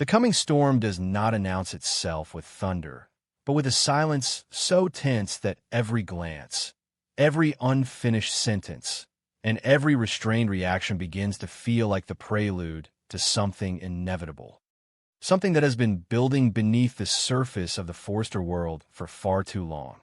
The coming storm does not announce itself with thunder, but with a silence so tense that every glance, every unfinished sentence, and every restrained reaction begins to feel like the prelude to something inevitable. Something that has been building beneath the surface of the Forrester world for far too long.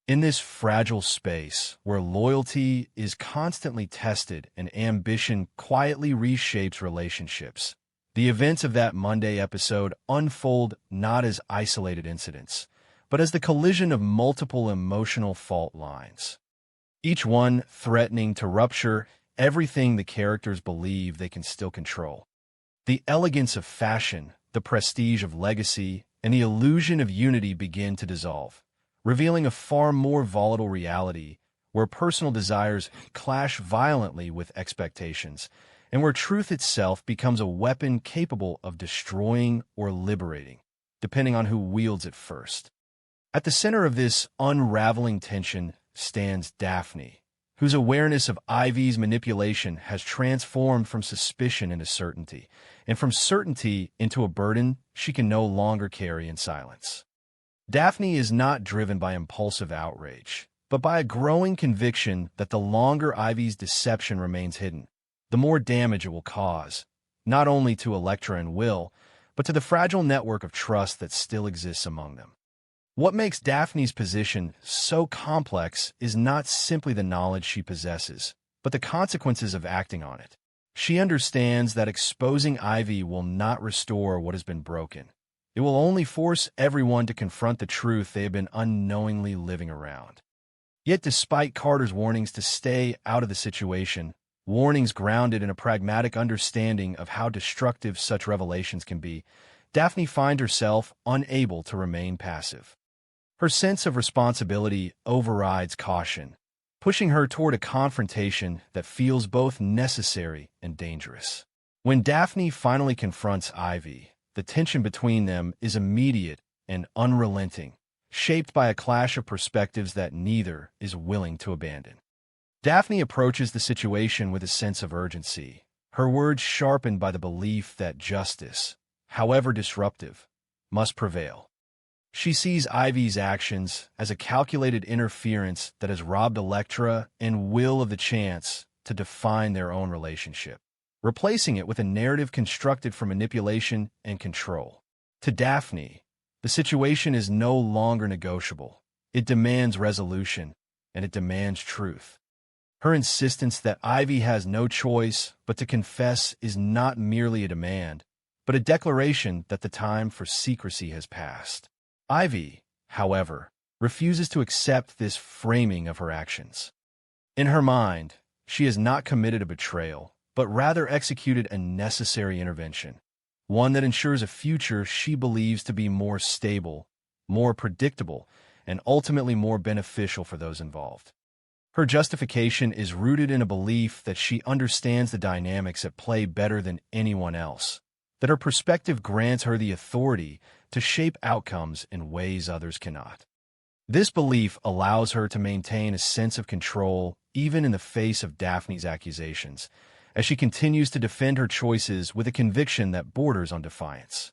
In this fragile space, where loyalty is constantly tested and ambition quietly reshapes relationships, the events of that Monday episode unfold not as isolated incidents, but as the collision of multiple emotional fault lines, each one threatening to rupture everything the characters believe they can still control. The elegance of fashion, the prestige of legacy, and the illusion of unity begin to dissolve, revealing a far more volatile reality where personal desires clash violently with expectations, and where truth itself becomes a weapon capable of destroying or liberating, depending on who wields it first. At the center of this unraveling tension stands Daphne, whose awareness of Ivy's manipulation has transformed from suspicion into certainty, and from certainty into a burden she can no longer carry in silence. Daphne is not driven by impulsive outrage, but by a growing conviction that the longer Ivy's deception remains hidden, the more damage it will cause, not only to Elektra and Will, but to the fragile network of trust that still exists among them. What makes Daphne's position so complex is not simply the knowledge she possesses, but the consequences of acting on it. She understands that exposing Ivy will not restore what has been broken. It will only force everyone to confront the truth they have been unknowingly living around. Yet despite Carter's warnings to stay out of the situation, warnings grounded in a pragmatic understanding of how destructive such revelations can be, Daphne finds herself unable to remain passive. Her sense of responsibility overrides caution, pushing her toward a confrontation that feels both necessary and dangerous. When Daphne finally confronts Ivy, the tension between them is immediate and unrelenting, shaped by a clash of perspectives that neither is willing to abandon. Daphne approaches the situation with a sense of urgency, her words sharpened by the belief that justice, however disruptive, must prevail. She sees Ivy's actions as a calculated interference that has robbed Elektra and Will of the chance to define their own relationship, replacing it with a narrative constructed for manipulation and control. To Daphne, the situation is no longer negotiable. It demands resolution, and it demands truth. Her insistence that Ivy has no choice but to confess is not merely a demand, but a declaration that the time for secrecy has passed. Ivy, however, refuses to accept this framing of her actions. In her mind, she has not committed a betrayal, but rather executed a necessary intervention, one that ensures a future she believes to be more stable, more predictable, and ultimately more beneficial for those involved. Her justification is rooted in a belief that she understands the dynamics at play better than anyone else, that her perspective grants her the authority to shape outcomes in ways others cannot. This belief allows her to maintain a sense of control even in the face of Daphne's accusations, as she continues to defend her choices with a conviction that borders on defiance.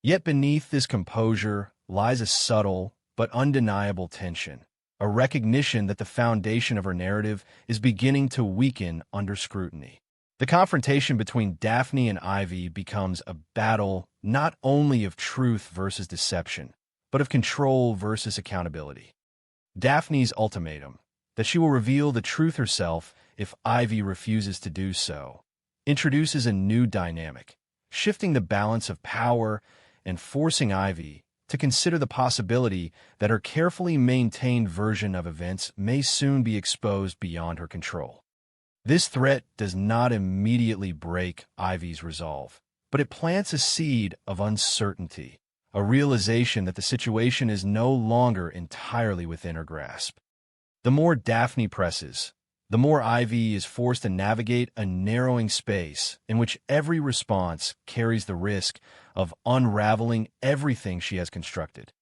Yet beneath this composure lies a subtle but undeniable tension, a recognition that the foundation of her narrative is beginning to weaken under scrutiny. The confrontation between Daphne and Ivy becomes a battle not only of truth versus deception, but of control versus accountability. Daphne's ultimatum, that she will reveal the truth herself if Ivy refuses to do so, introduces a new dynamic, shifting the balance of power and forcing Ivy to consider the possibility that her carefully maintained version of events may soon be exposed beyond her control. This threat does not immediately break Ivy's resolve, but it plants a seed of uncertainty, a realization that the situation is no longer entirely within her grasp. The more Daphne presses, the more Ivy is forced to navigate a narrowing space in which every response carries the risk of unraveling everything she has constructed.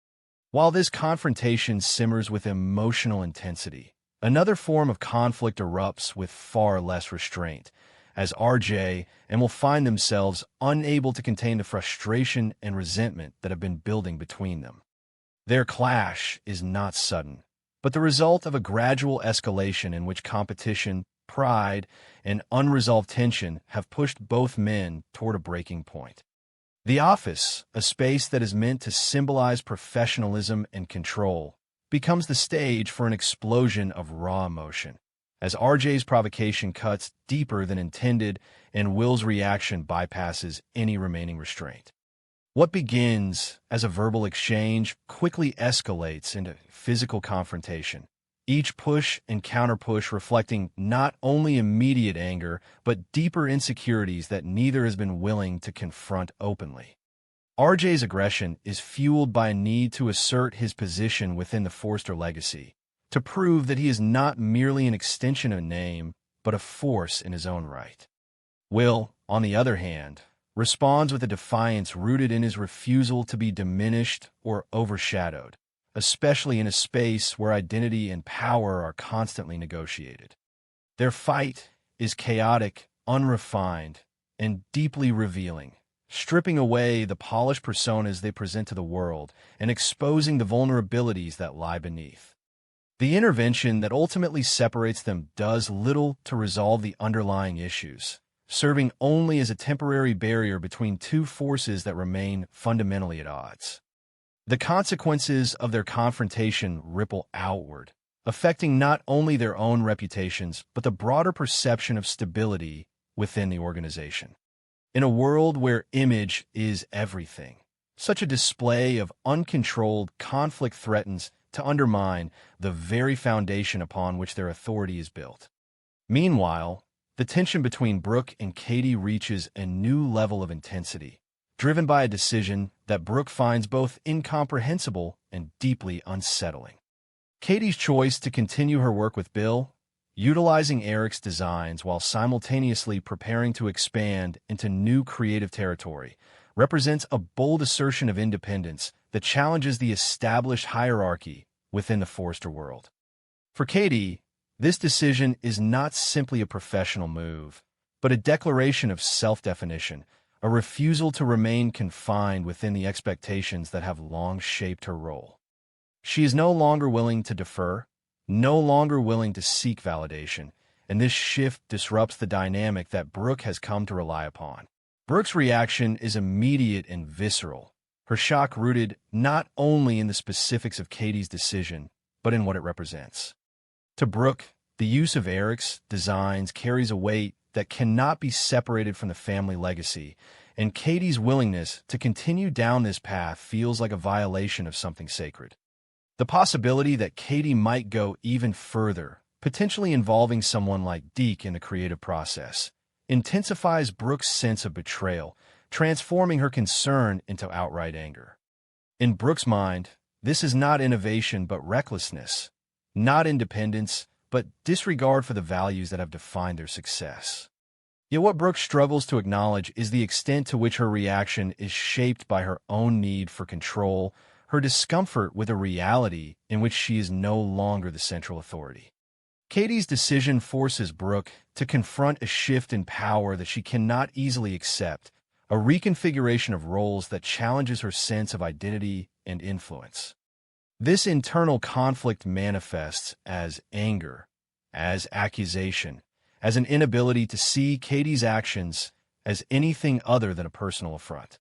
While this confrontation simmers with emotional intensity, another form of conflict erupts with far less restraint, as RJ and will find themselves unable to contain the frustration and resentment that have been building between them. Their clash is not sudden, but the result of a gradual escalation in which competition, pride, and unresolved tension have pushed both men toward a breaking point. The office, a space that is meant to symbolize professionalism and control, becomes the stage for an explosion of raw emotion, as RJ's provocation cuts deeper than intended and Will's reaction bypasses any remaining restraint. What begins as a verbal exchange quickly escalates into physical confrontation, each push and counterpush reflecting not only immediate anger, but deeper insecurities that neither has been willing to confront openly. RJ's aggression is fueled by a need to assert his position within the Forrester legacy, to prove that he is not merely an extension of a name, but a force in his own right. Will, on the other hand, responds with a defiance rooted in his refusal to be diminished or overshadowed, especially in a space where identity and power are constantly negotiated. Their fight is chaotic, unrefined, and deeply revealing, stripping away the polished personas they present to the world and exposing the vulnerabilities that lie beneath. The intervention that ultimately separates them does little to resolve the underlying issues, serving only as a temporary barrier between two forces that remain fundamentally at odds. The consequences of their confrontation ripple outward, affecting not only their own reputations, but the broader perception of stability within the organization. In a world where image is everything, such a display of uncontrolled conflict threatens to undermine the very foundation upon which their authority is built. Meanwhile, the tension between Brooke and Katie reaches a new level of intensity, driven by a decision that Brooke finds both incomprehensible and deeply unsettling. Katie's choice to continue her work with Bill, utilizing Eric's designs while simultaneously preparing to expand into new creative territory, represents a bold assertion of independence that challenges the established hierarchy within the Forrester world. For Katie, this decision is not simply a professional move, but a declaration of self-definition, a refusal to remain confined within the expectations that have long shaped her role. She is no longer willing to defer, no longer willing to seek validation, and this shift disrupts the dynamic that Brooke has come to rely upon. Brooke's reaction is immediate and visceral, her shock rooted not only in the specifics of Katie's decision, but in what it represents. To Brooke, the use of Eric's designs carries a weight that cannot be separated from the family legacy, and Katie's willingness to continue down this path feels like a violation of something sacred. The possibility that Katie might go even further, potentially involving someone like Deke in the creative process, intensifies Brooke's sense of betrayal, transforming her concern into outright anger. In Brooke's mind, this is not innovation but recklessness, not independence, but disregard for the values that have defined their success. Yet what Brooke struggles to acknowledge is the extent to which her reaction is shaped by her own need for control, her discomfort with a reality in which she is no longer the central authority. Katie's decision forces Brooke to confront a shift in power that she cannot easily accept, a reconfiguration of roles that challenges her sense of identity and influence. This internal conflict manifests as anger, as accusation, as an inability to see Katie's actions as anything other than a personal affront.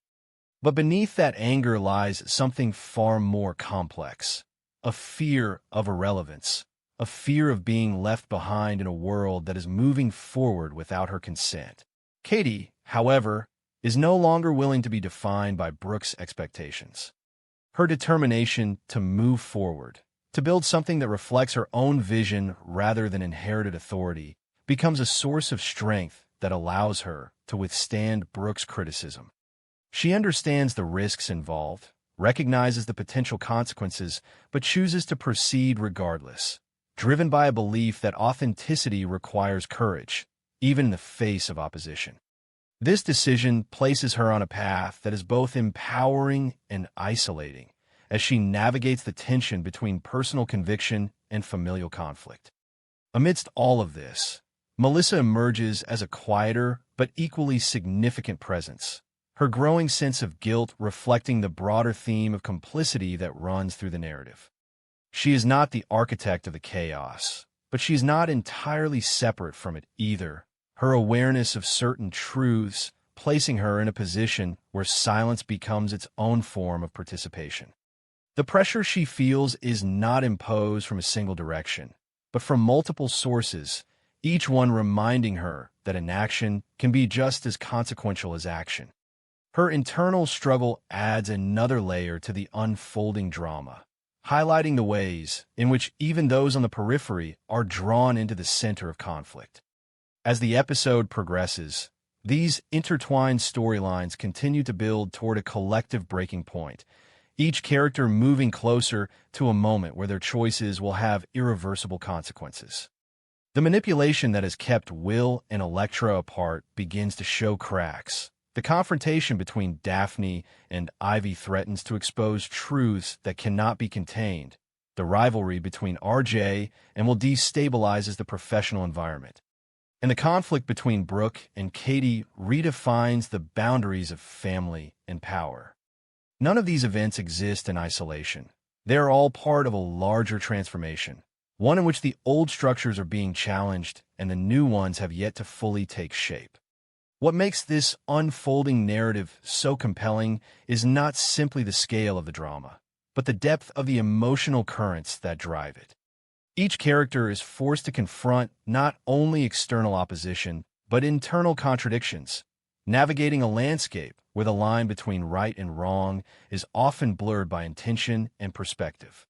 But beneath that anger lies something far more complex, a fear of irrelevance, a fear of being left behind in a world that is moving forward without her consent. Katie, however, is no longer willing to be defined by Brooke's expectations. Her determination to move forward, to build something that reflects her own vision rather than inherited authority, becomes a source of strength that allows her to withstand Brooke's criticism. She understands the risks involved, recognizes the potential consequences, but chooses to proceed regardless, driven by a belief that authenticity requires courage, even in the face of opposition. This decision places her on a path that is both empowering and isolating, as she navigates the tension between personal conviction and familial conflict. Amidst all of this, Melissa emerges as a quieter but equally significant presence, her growing sense of guilt reflecting the broader theme of complicity that runs through the narrative. She is not the architect of the chaos, but she's not entirely separate from it either, her awareness of certain truths placing her in a position where silence becomes its own form of participation. The pressure she feels is not imposed from a single direction, but from multiple sources, each one reminding her that inaction can be just as consequential as action. Her internal struggle adds another layer to the unfolding drama, highlighting the ways in which even those on the periphery are drawn into the center of conflict. As the episode progresses, these intertwined storylines continue to build toward a collective breaking point, each character moving closer to a moment where their choices will have irreversible consequences. The manipulation that has kept Will and Elektra apart begins to show cracks. The confrontation between Daphne and Ivy threatens to expose truths that cannot be contained. The rivalry between RJ and Will destabilizes the professional environment. And the conflict between Brooke and Katie redefines the boundaries of family and power. None of these events exist in isolation. They are all part of a larger transformation, one in which the old structures are being challenged and the new ones have yet to fully take shape. What makes this unfolding narrative so compelling is not simply the scale of the drama, but the depth of the emotional currents that drive it. Each character is forced to confront not only external opposition, but internal contradictions, navigating a landscape where the line between right and wrong is often blurred by intention and perspective.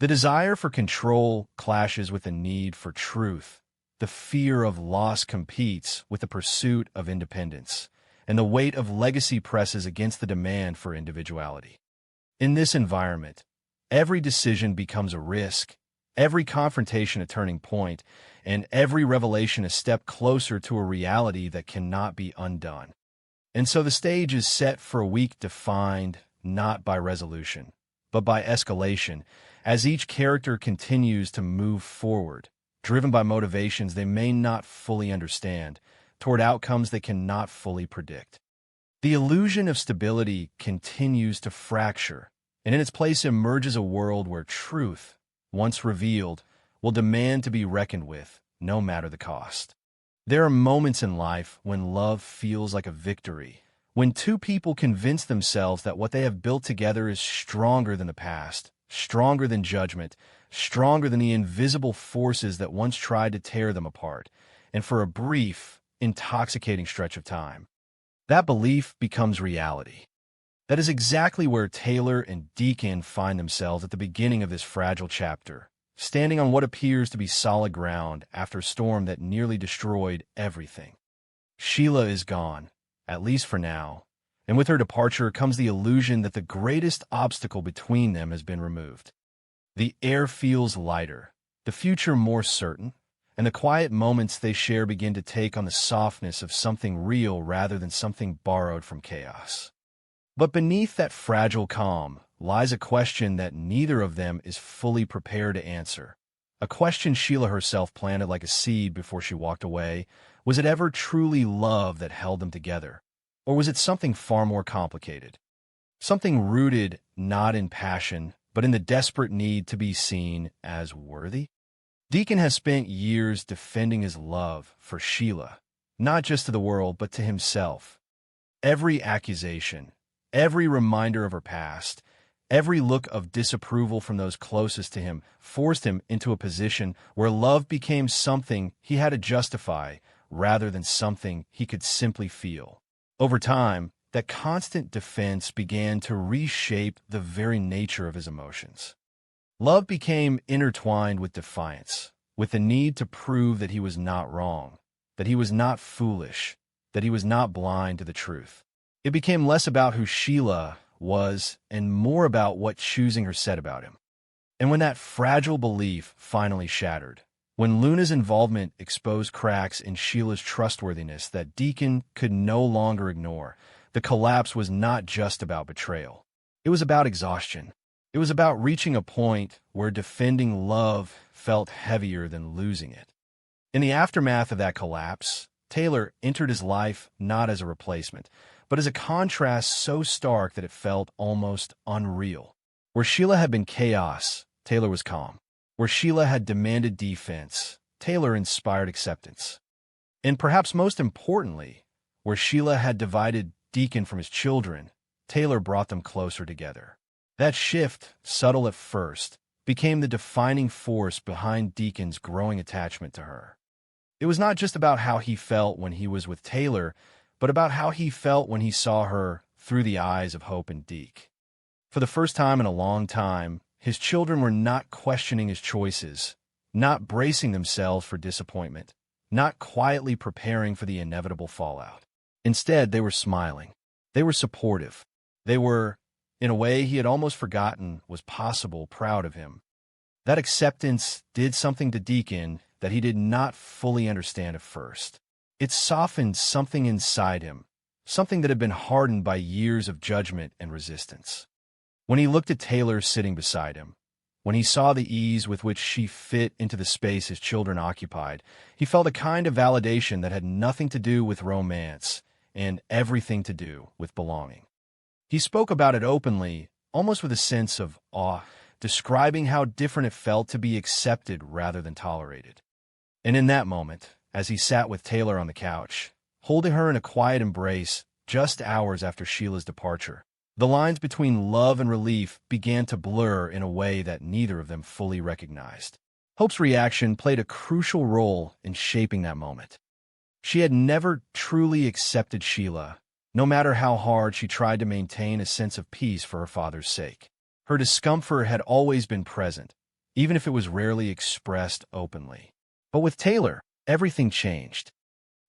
The desire for control clashes with the need for truth. The fear of loss competes with the pursuit of independence, and the weight of legacy presses against the demand for individuality. In this environment, every decision becomes a risk, every confrontation a turning point, and every revelation a step closer to a reality that cannot be undone. And so the stage is set for a week defined not by resolution, but by escalation, as each character continues to move forward, driven by motivations they may not fully understand, toward outcomes they cannot fully predict. The illusion of stability continues to fracture, and in its place emerges a world where truth, once revealed, will demand to be reckoned with, no matter the cost. There are moments in life when love feels like a victory, when two people convince themselves that what they have built together is stronger than the past, stronger than judgment, stronger than the invisible forces that once tried to tear them apart, and for a brief, intoxicating stretch of time, that belief becomes reality. That is exactly where Taylor and Deacon find themselves at the beginning of this fragile chapter, standing on what appears to be solid ground after a storm that nearly destroyed everything. Sheila is gone, at least for now, and with her departure comes the illusion that the greatest obstacle between them has been removed. The air feels lighter, the future more certain, and the quiet moments they share begin to take on the softness of something real rather than something borrowed from chaos. But beneath that fragile calm lies a question that neither of them is fully prepared to answer. A question Sheila herself planted like a seed before she walked away. Was it ever truly love that held them together? Or was it something far more complicated? Something rooted not in passion, but in the desperate need to be seen as worthy? Deacon has spent years defending his love for Sheila, not just to the world, but to himself. Every accusation, every reminder of her past, every look of disapproval from those closest to him forced him into a position where love became something he had to justify rather than something he could simply feel. Over time, that constant defense began to reshape the very nature of his emotions. Love became intertwined with defiance, with the need to prove that he was not wrong, that he was not foolish, that he was not blind to the truth. It became less about who Sheila was and more about what choosing her said about him. And when that fragile belief finally shattered, when Luna's involvement exposed cracks in Sheila's trustworthiness that Deacon could no longer ignore, the collapse was not just about betrayal. It was about exhaustion. It was about reaching a point where defending love felt heavier than losing it. In the aftermath of that collapse, Taylor entered his life not as a replacement, but as a contrast so stark that it felt almost unreal. Where Sheila had been chaos, Taylor was calm. Where Sheila had demanded defense, Taylor inspired acceptance. And perhaps most importantly, where Sheila had divided Deacon from his children, Taylor brought them closer together. That shift, subtle at first, became the defining force behind Deacon's growing attachment to her. It was not just about how he felt when he was with Taylor, but about how he felt when he saw her through the eyes of Hope and Deke. For the first time in a long time, his children were not questioning his choices, not bracing themselves for disappointment, not quietly preparing for the inevitable fallout. Instead, they were smiling. They were supportive. They were, in a way he had almost forgotten was possible, proud of him. That acceptance did something to Deacon that he did not fully understand at first. It softened something inside him, something that had been hardened by years of judgment and resistance. When he looked at Taylor sitting beside him, when he saw the ease with which she fit into the space his children occupied, he felt a kind of validation that had nothing to do with romance and everything to do with belonging. He spoke about it openly, almost with a sense of awe, describing how different it felt to be accepted rather than tolerated. And in that moment, as he sat with Taylor on the couch, holding her in a quiet embrace just hours after Sheila's departure, the lines between love and relief began to blur in a way that neither of them fully recognized. Hope's reaction played a crucial role in shaping that moment. She had never truly accepted Sheila, no matter how hard she tried to maintain a sense of peace for her father's sake. Her discomfort had always been present, even if it was rarely expressed openly. But with Taylor, everything changed.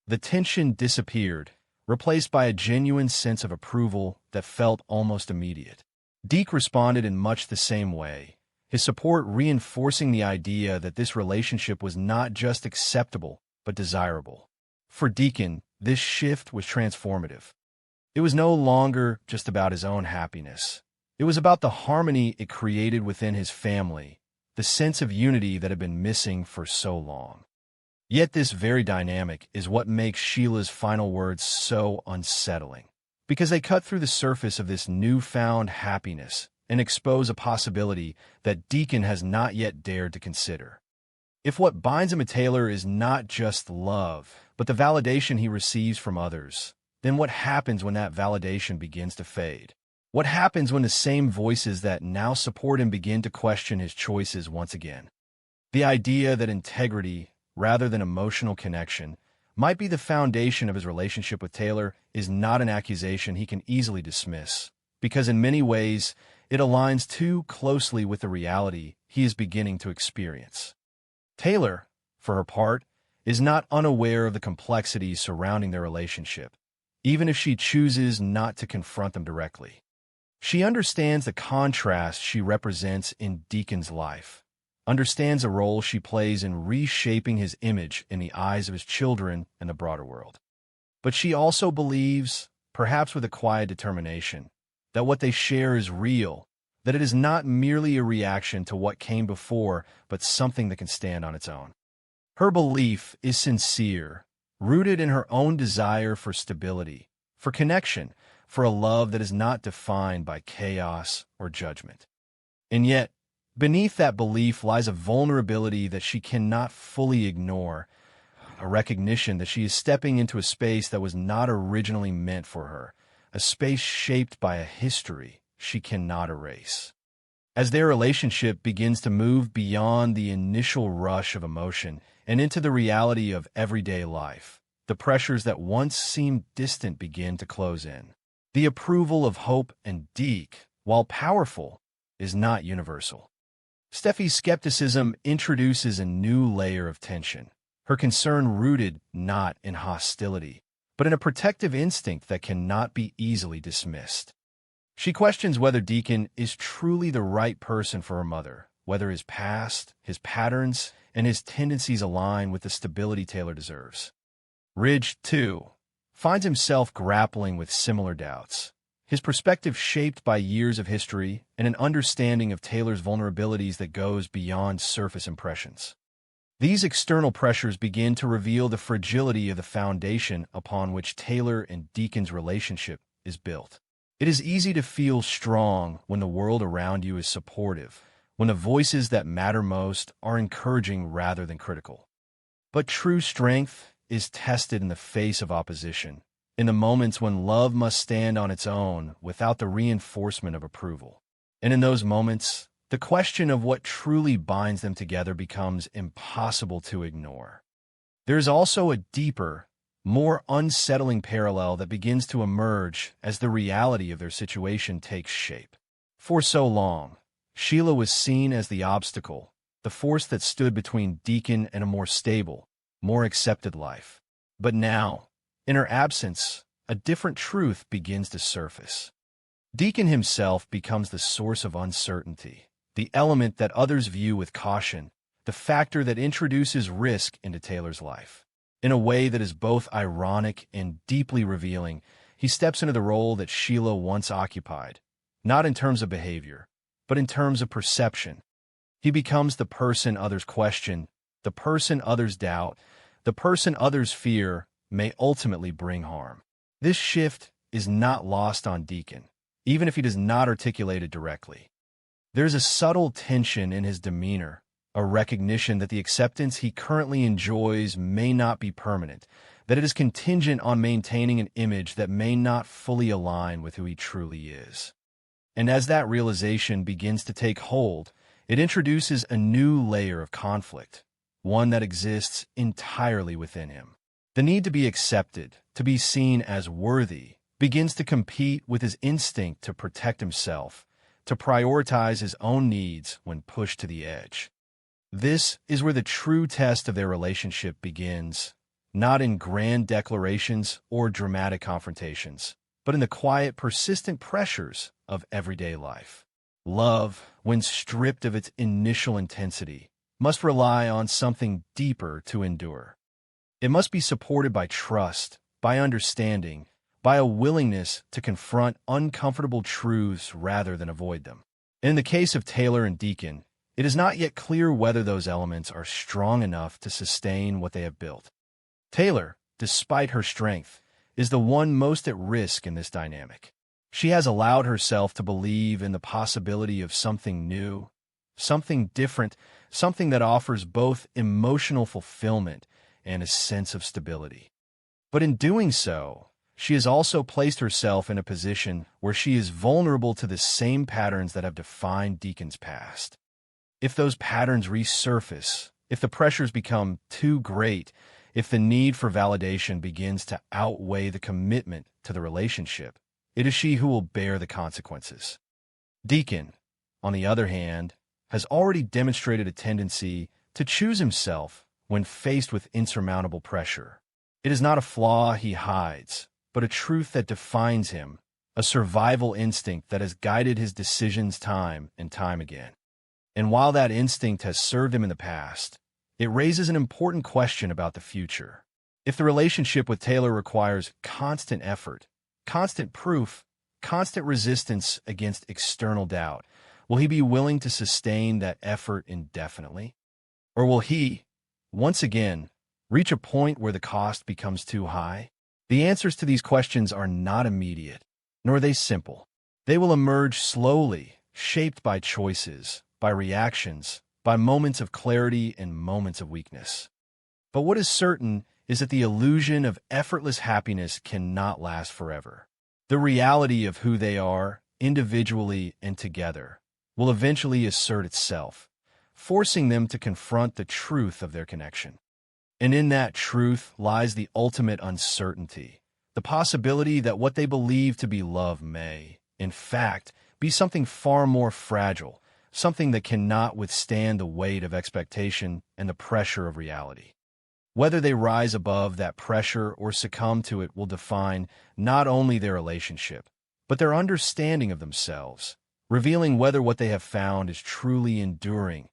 The tension disappeared, replaced by a genuine sense of approval that felt almost immediate. Deke responded in much the same way, his support reinforcing the idea that this relationship was not just acceptable, but desirable. For Deacon, this shift was transformative. It was no longer just about his own happiness. It was about the harmony it created within his family, the sense of unity that had been missing for so long. Yet this very dynamic is what makes Sheila's final words so unsettling, because they cut through the surface of this newfound happiness and expose a possibility that Deacon has not yet dared to consider. If what binds him to Taylor is not just love, but the validation he receives from others, then what happens when that validation begins to fade? What happens when the same voices that now support him begin to question his choices once again? The idea that integrity, rather than emotional connection, might be the foundation of his relationship with Taylor is not an accusation he can easily dismiss, because in many ways it aligns too closely with the reality he is beginning to experience. Taylor, for her part, is not unaware of the complexities surrounding their relationship, even if she chooses not to confront them directly. She understands the contrast she represents in Deacon's life, understands the role she plays in reshaping his image in the eyes of his children and the broader world. But she also believes, perhaps with a quiet determination, that what they share is real, that it is not merely a reaction to what came before, but something that can stand on its own. Her belief is sincere, rooted in her own desire for stability, for connection, for a love that is not defined by chaos or judgment. And yet, beneath that belief lies a vulnerability that she cannot fully ignore, a recognition that she is stepping into a space that was not originally meant for her, a space shaped by a history she cannot erase. As their relationship begins to move beyond the initial rush of emotion and into the reality of everyday life, the pressures that once seemed distant begin to close in. The approval of Hope and Deke, while powerful, is not universal. Steffi's skepticism introduces a new layer of tension, her concern rooted not in hostility, but in a protective instinct that cannot be easily dismissed. She questions whether Deacon is truly the right person for her mother, whether his past, his patterns, and his tendencies align with the stability Taylor deserves. Ridge, too, finds himself grappling with similar doubts, his perspective shaped by years of history and an understanding of Taylor's vulnerabilities that goes beyond surface impressions. These external pressures begin to reveal the fragility of the foundation upon which Taylor and Deacon's relationship is built. It is easy to feel strong when the world around you is supportive, when the voices that matter most are encouraging rather than critical. But true strength is tested in the face of opposition, in the moments when love must stand on its own without the reinforcement of approval. And in those moments, the question of what truly binds them together becomes impossible to ignore. There is also a deeper, more unsettling parallel that begins to emerge as the reality of their situation takes shape. For so long, Sheila was seen as the obstacle, the force that stood between Deacon and a more stable, more accepted life. But now, in her absence, a different truth begins to surface. Deacon himself becomes the source of uncertainty, the element that others view with caution, the factor that introduces risk into Taylor's life. In a way that is both ironic and deeply revealing, he steps into the role that Sheila once occupied, not in terms of behavior, but in terms of perception. He becomes the person others question, the person others doubt, the person others fear may ultimately bring harm. This shift is not lost on Deacon, even if he does not articulate it directly. There's a subtle tension in his demeanor, a recognition that the acceptance he currently enjoys may not be permanent, that it is contingent on maintaining an image that may not fully align with who he truly is. And as that realization begins to take hold, it introduces a new layer of conflict, one that exists entirely within him. The need to be accepted, to be seen as worthy, begins to compete with his instinct to protect himself, to prioritize his own needs when pushed to the edge. This is where the true test of their relationship begins, not in grand declarations or dramatic confrontations, but in the quiet, persistent pressures of everyday life. Love, when stripped of its initial intensity, must rely on something deeper to endure. It must be supported by trust, by understanding, by a willingness to confront uncomfortable truths rather than avoid them. In the case of Taylor and Deacon, it is not yet clear whether those elements are strong enough to sustain what they have built. Taylor, despite her strength, is the one most at risk in this dynamic. She has allowed herself to believe in the possibility of something new, something different, something that offers both emotional fulfillment and a sense of stability. But in doing so, she has also placed herself in a position where she is vulnerable to the same patterns that have defined Deacon's past. If those patterns resurface, if the pressures become too great, if the need for validation begins to outweigh the commitment to the relationship, it is she who will bear the consequences. Deacon, on the other hand, has already demonstrated a tendency to choose himself when faced with insurmountable pressure. It is not a flaw he hides, but a truth that defines him, a survival instinct that has guided his decisions time and time again. And while that instinct has served him in the past, it raises an important question about the future. If the relationship with Taylor requires constant effort, constant proof, constant resistance against external doubt, will he be willing to sustain that effort indefinitely? Or will he, once again, reach a point where the cost becomes too high? The answers to these questions are not immediate, nor are they simple. They will emerge slowly, shaped by choices, by reactions, by moments of clarity and moments of weakness. But what is certain is that the illusion of effortless happiness cannot last forever. The reality of who they are, individually and together, will eventually assert itself, forcing them to confront the truth of their connection. And in that truth lies the ultimate uncertainty, the possibility that what they believe to be love may, in fact, be something far more fragile, something that cannot withstand the weight of expectation and the pressure of reality. Whether they rise above that pressure or succumb to it will define not only their relationship, but their understanding of themselves, revealing whether what they have found is truly enduring